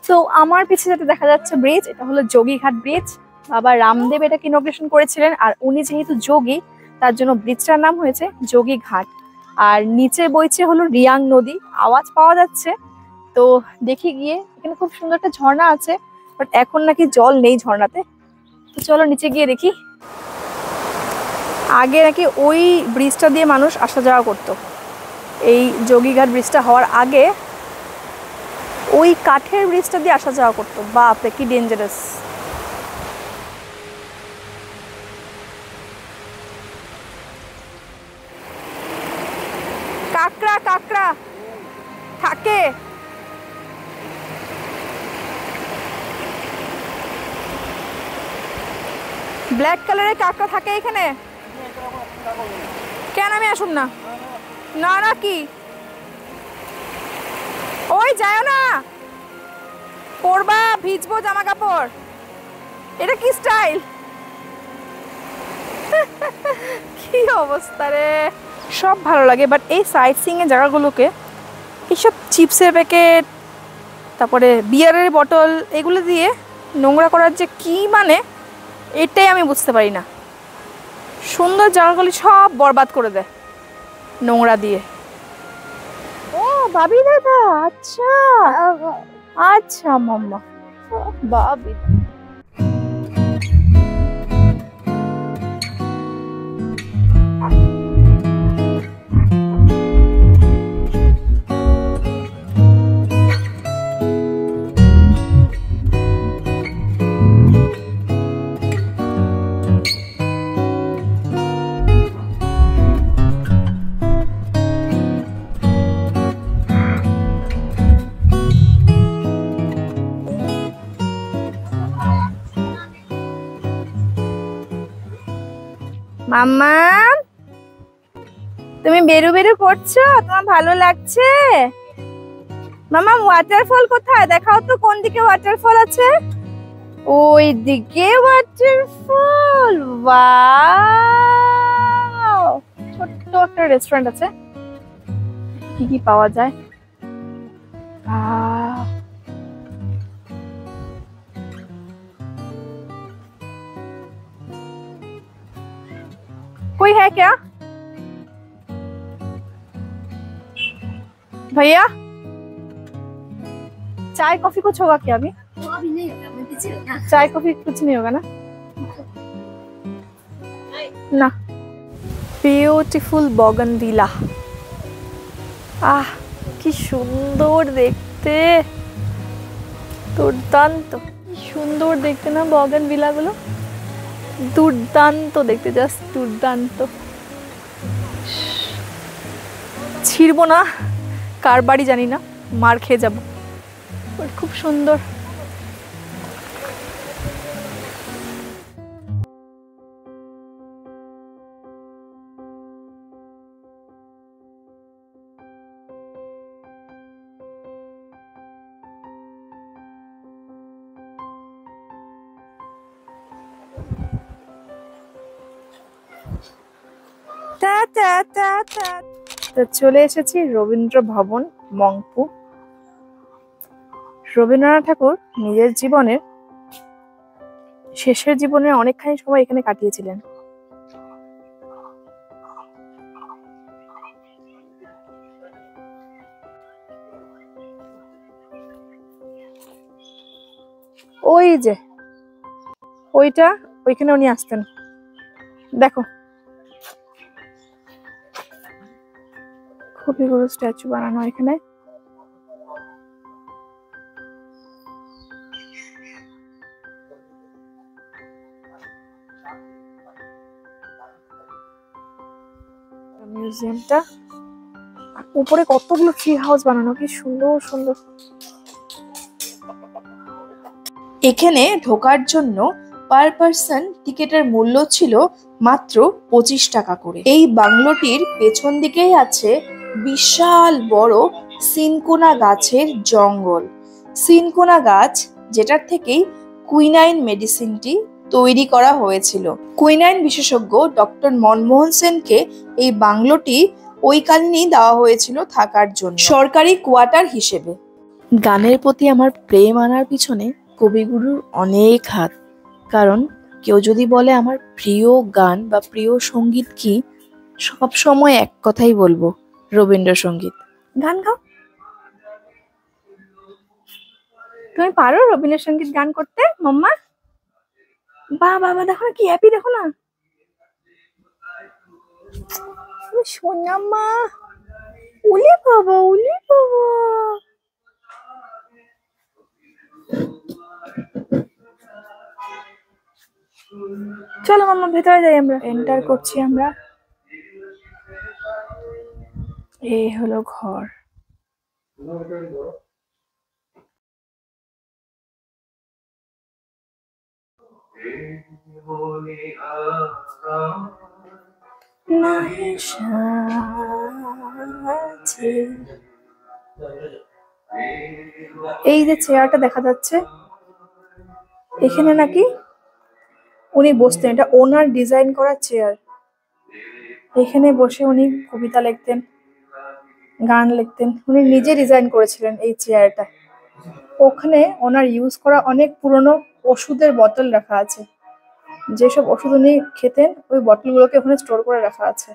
তো আমার পিছনে যেটা দেখা যাচ্ছে ব্রিজ, এটা হলো যোগীঘাট ব্রিজ। বাবা রামদেব এটাকে ইনগ্রেশন করেছিলেন, আর উনি যেহেতু যোগী তার জন্য ব্রিজটার নাম হয়েছে যোগীঘাট। আর নিচে বইছে হলো রিয়াং নদী, আওয়াজ পাওয়া যাচ্ছে। তো দেখি গিয়ে, এখানে খুব সুন্দর একটা ঝর্ণা আছে, বাট এখন নাকি জল নেই ঝর্ণাতে। তো চলো নিচে গিয়ে দেখি। আগে নাকি ওই ব্রিজটা দিয়ে মানুষ আসা যাওয়া করতো, এই যোগীঘাট ব্রিজটা হওয়ার আগে ওই কাঠের ব্রিজটা দিয়ে আসা যাওয়া করতো। বাপরে কি ডেঞ্জারাস! কাকড়া কাকড়া থাকে। ব্ল্যাক কালারের কাকড়া থাকে এখানে। কেন আমি আসুন না? না না কি ওই যায় না, পরবা ভিজবো জামা কাপড়। এটা কি স্টাইল! কি অবস্থা রে! সব ভালো লাগে, বাট এই সাইট সিইং এর জায়গাগুলোকে এইসব চিপসের প্যাকেট, তারপরে বিয়ারের বটল, এগুলো দিয়ে নোংরা করার যে কি মানে, এটাই আমি বুঝতে পারি না। সুন্দর জায়গাগুলি সব বরবাদ করে দেয় নোংরা দিয়ে। ও বাবি দাদা, আচ্ছা আচ্ছা মাম্মা, বাবি। মাম্মা তুমি বেরু বেরু করছো, তোমার ভালো লাগছে? মামা ওয়াটারফল কোথায় দেখাও তো, কোন দিকে ওয়াটারফল আছে? ওই দিকে ওয়াটারফল। ওয়াও, ছোট্ট একটা রেস্টুরেন্ট আছে, কি কি পাওয়া যায়। कोई है क्या भैया? चाय कॉफी कुछ होगा क्या अभी? अभी नहीं होगा, मैं पीछे हूँ ना। चाय कॉफी कुछ नहीं होगा ना? ना। বিউটিফুল বগনভিলা। কি সুন্দর দেখতে, দুর্দান্ত! কি সুন্দর দেখতে না বগনভিলা গুলো, দুর্দান্ত দেখতে, জাস্ট দুর্দান্ত। ছিড়বো না, কার বাড়ি জানি না, মার খেয়ে যাবো। খুব সুন্দর। তো চলে এসেছি রবীন্দ্র ভবন, মংপু। রবীন্দ্রনাথ ঠাকুর নিজের জীবনের শেষের জীবনের অনেকখানি সময় এখানে কাটিয়েছিলেন। ওই যে ওইটা, ওইখানে উনি আসতেন, দেখো খুবই বড় স্ট্যাচু বানানো এখানে। মিউজিয়ামটা, উপরে কতগুলো ট্রি হাউস বানানো, কি সুন্দর সুন্দর। এখানে ঢোকার জন্য পার পার্সন টিকিটের মূল্য ছিল মাত্র 25 টাকা করে। এই বাংলোটির পেছন দিকেই আছে বিশাল বড় সিনকোনা গাছের জঙ্গল। সিনকোনা গাছ, যেটার থেকেই কুইনাইন মেডিসিনটি তৈরি করা হয়েছিল। কুইনাইন বিশেষজ্ঞ ডক্টর মনমোহন সেনকে এই বাংলোটি ওই কালীনই দেওয়া হয়েছিল থাকার জন্য, সরকারি কোয়ার্টার হিসেবে। গানের প্রতি আমার প্রেম আনার পিছনে কবিগুরুর অনেক হাত। কারণ কেউ যদি বলে আমার প্রিয় গান বা প্রিয় সঙ্গীত কি, সব সময় এক কথাই বলবো, রবীন্দ্রসঙ্গীত। গান গাও, তুমি পারো রবীন্দ্রসঙ্গীত গান করতে মাম্মা? বাহ বাবা, দেখো না কি হ্যাপি, দেখো না সোনা মা। উলি বাবা, উলি বাবা। চলো মাম্মা ভেতরে যাই, আমরা এন্টার করছি। আমরা এই হলো ঘর। এই যে চেয়ারটা দেখা যাচ্ছে, এখানে নাকি উনি বসতেন। এটা ওনার ডিজাইন করা চেয়ার। এখানে বসে উনি কবিতা লিখতেন, গান লিখতেন। উনি নিজে ডিজাইন করেছিলেন এই চেয়ারটা। ওখানে ওনার ইউজ করা অনেক পুরনো ওষুধের বোতল রাখা আছে। যেসব ওষুধ উনি খেতেন ওই বোতলগুলোকে ওখানে স্টোর করে রাখা আছে।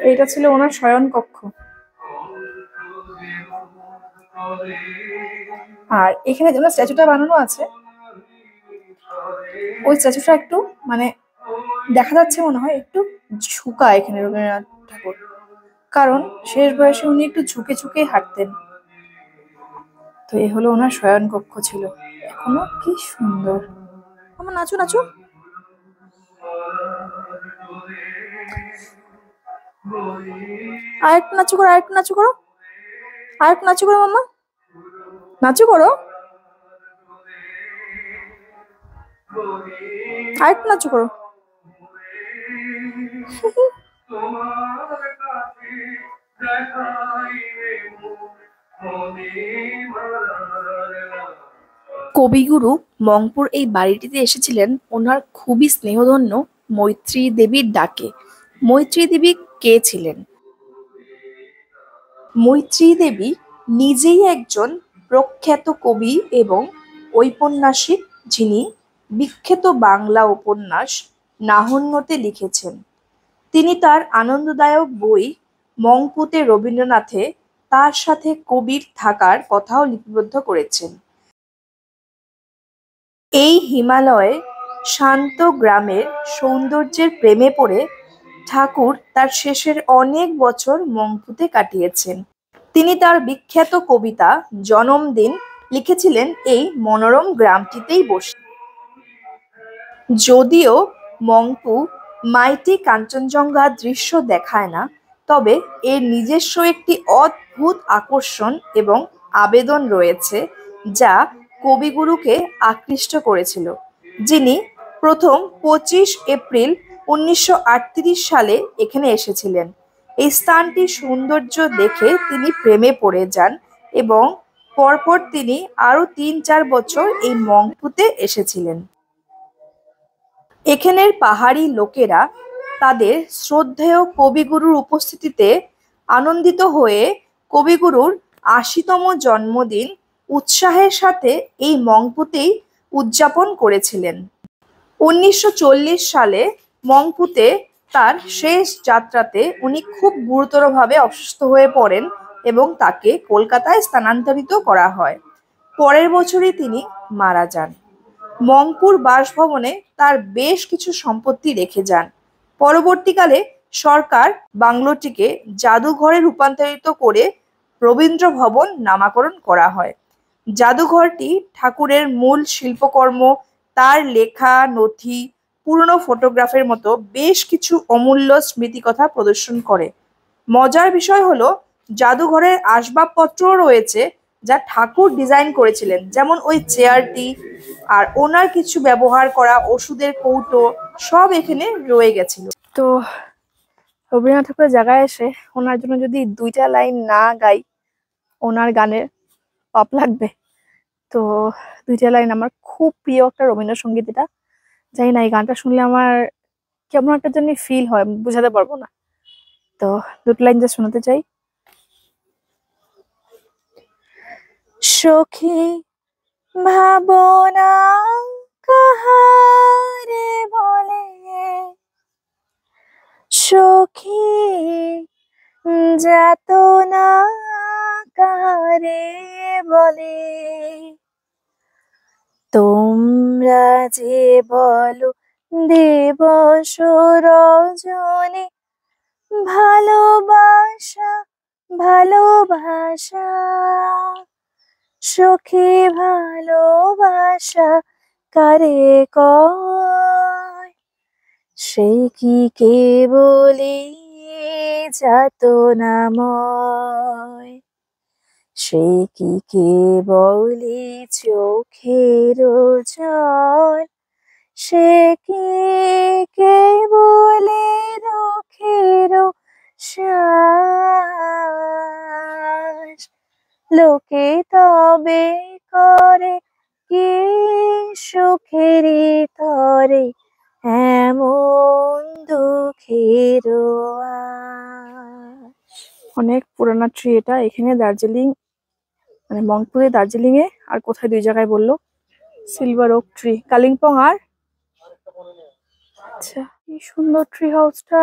এইটা ছিল ওনার শয়ন কক্ষ। আর এখানে যেন স্ট্যাচুটা বানানো আছে, ওই স্ট্যাচুটা একটু মানে দেখা যাচ্ছে মনে হয় একটু ঝুঁকা এখানে রবীন্দ্রনাথ ঠাকুর। কারণ শেষ বয়সে উনি একটু ঝুঁকে ঝুঁকে হাঁটতেন। তো এ হলো ওনার শয়ন কক্ষ ছিল। এখনো কি সুন্দর। আমার নাচো নাচো। আর একটু নাচু করো, আর একটু নাচু করো, আর একটু নাচু করো মাম্মা, নাচু করো, আর একটু নাচু করো। কবিগুরু মংপুর এই বাড়িটিতে এসেছিলেন ওনার খুবই স্নেহধন্য মৈত্রী দেবীর ডাকে। মৈত্রী দেবী কে ছিলেন? মৈত্রী দেবী নিজেই একজন প্রখ্যাত কবি এবং ঔপন্যাসিক, যিনি বিখ্যাত বাংলা উপন্যাস নাহন্যতে লিখেছেন। তিনি তার আনন্দদায়ক বই মংপুতে রবীন্দ্রনাথে তার সাথে কবির থাকার কথাও লিপিবদ্ধ করেছেন। এই হিমালয়ে শান্ত গ্রামের সৌন্দর্যের প্রেমে পড়ে ঠাকুর তার শেষের অনেক বছর মংপুতে কাটিয়েছেন। তিনি তার বিখ্যাত কবিতা জনমদিন লিখেছিলেন এই মনোরম গ্রামটিতেই বসে। যদিও মংপু মাইটি কাঞ্চনজঙ্ঘা দৃশ্য দেখায় না, তবে এর নিজস্ব একটি অদ্ভুত আকর্ষণ এবং আবেদন রয়েছে যা কবিগুরুকে আকৃষ্ট করেছিল, যিনি প্রথম 25 এপ্রিল 1938 সালে এখানে এসেছিলেন। এই স্থানটির সৌন্দর্য দেখে তিনি প্রেমে পড়ে যান এবং পরপর তিনি আরো 3-4 বছর এই মংপুতে এসেছিলেন। এখানের পাহাড়ি লোকেরা তাদের শ্রদ্ধেয় কবিগুরুর উপস্থিতিতে আনন্দিত হয়ে কবিগুরুর 80তম জন্মদিন উৎসাহের সাথে এই মংপুতেই উদযাপন করেছিলেন। 1940 সালে মংপুতে তার শেষ যাত্রাতে উনি খুব গুরুতরভাবে অসুস্থ হয়ে পড়েন এবং তাকে কলকাতায় স্থানান্তরিত করা হয়। পরের বছরই তিনি মারা যান। মংপুর বাসভবনে তার বেশ কিছু সম্পত্তি রেখে যান। পরবর্তীকালে সরকার বাংলোটিকে জাদুঘরে রূপান্তরিত করে রবীন্দ্র ভবন নামকরণ করা হয়। জাদুঘরটি ঠাকুরের মূল শিল্পকর্ম, তার লেখা নথি, পুরনো ফটোগ্রাফের মতো বেশ কিছু অমূল্য স্মৃতিকথা প্রদর্শন করে। মজার বিষয় হলো জাদুঘরের আসবাবপত্রও রয়েছে যা ঠাকুর ডিজাইন করেছিলেন, যেমন ওই চেয়ারটি আর ওনার কিছু ব্যবহার করা ওষুধের কৌটো, সব এখানে রয়ে গেছিল। তো রবীন্দ্রনাথ ঠাকুরের জায়গায় এসে ওনার জন্য যদি 2টা লাইন না গাই, ওনার গানের পাপ লাগবে। তো 2টা লাইন, আমার খুব প্রিয় একটা রবীন্দ্রসঙ্গীত এটা। জানি না, এই গানটা শুনলে আমার কেমন একটা জন্য ফিল হয়, বোঝাতে পারবো না। তো দুটো লাইন যা শোনাতে চাই। সখী ভাবনা কাহারে বলে, সখী যাতনা কাহারে বলে, তোমরা যে বলো দিবস রজনী, ভালোবাসা ভালোবাসা, সখী ভালোবাসা কারে কয়, সে কি কেবলি যাতনাময়, সে কি কেবলি চোখের জল, সে কি কেবলি দুঃখের শ্বাস, লোকে তবে করে কি সুখেরই তরে এমন দুঃখের আশ। অনেক পুরানা ট্রি এটা। এখানে দার্জিলিং মানে মংপুরে, দার্জিলিং এ আর কোথায় দুই জায়গায় বললো সিলভার ওক ট্রি, কালিম্পং আর আচ্ছা। কি সুন্দর ট্রি হাউসটা।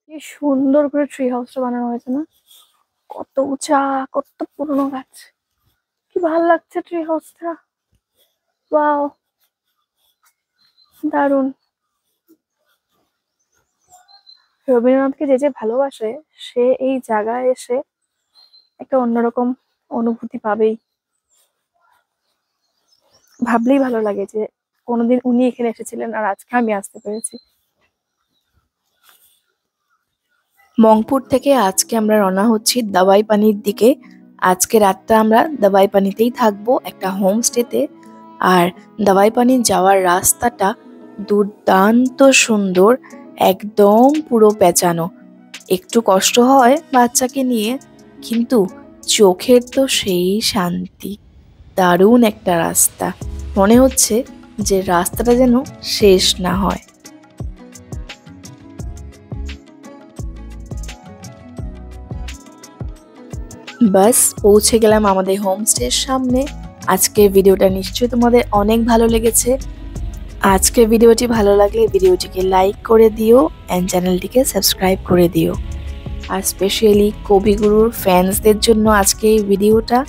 কি সুন্দর করে ট্রি হাউসটা বানানো হয়েছে না, কত উঁচা, কত পুরনো গাছ, কি ভালো লাগছে ট্রি হাউসটা। ওয়াও, দারুণ। রবীন্দ্রনাথকে যে যে ভালোবাসে সে এই জায়গায় এসে একটা অন্যরকম অনুভূতি পাবেই। ভাবলেই ভালো লাগে যে কোনোদিন উনি এখানে এসেছিলেন আর আজকে আমি আসতে পেরেছি। মংপুর থেকে আজকে আমরা রওনা হচ্ছি দাবাই পানির দিকে। আজকে রাতটা আমরা দাবাই পানিতেই থাকবো একটা হোমস্টেতে। আর দাবাই পানি যাওয়ার রাস্তাটা দুর্দান্ত সুন্দর, একদম পুরো পেঁচানো। একটু কষ্ট হয় বাচ্চাকে নিয়ে, কিন্তু চোখের তো সেই শান্তি। দারুণ একটা রাস্তা, মনে হচ্ছে যে রাস্তাটা যেন শেষ না হয়। বাস পৌঁছে গেলাম আমাদের হোমস্টের সামনে। আজকের ভিডিওটা নিশ্চয়ই তোমাদের অনেক ভালো লেগেছে। আজকের ভিডিওটি ভালো লাগলে ভিডিওটিকে লাইক করে দিও এন্ড চ্যানেলটিকে সাবস্ক্রাইব করে দিও। আর স্পেশালি কবিগুরুর ফ্যান্সদের জন্য আজকে এই ভিডিওটা।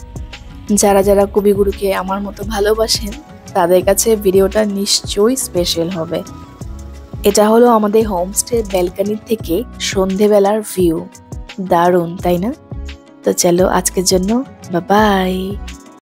যারা যারা কবিগুরুকে আমার মতো ভালোবাসেন তাদের কাছে ভিডিওটা নিশ্চয়ই স্পেশাল হবে। এটা হলো আমাদের হোমস্টের ব্যালকনি থেকে সন্ধেবেলার ভিউ। দারুণ, তাই না? তো চলো আজকের জন্য বাই বাই।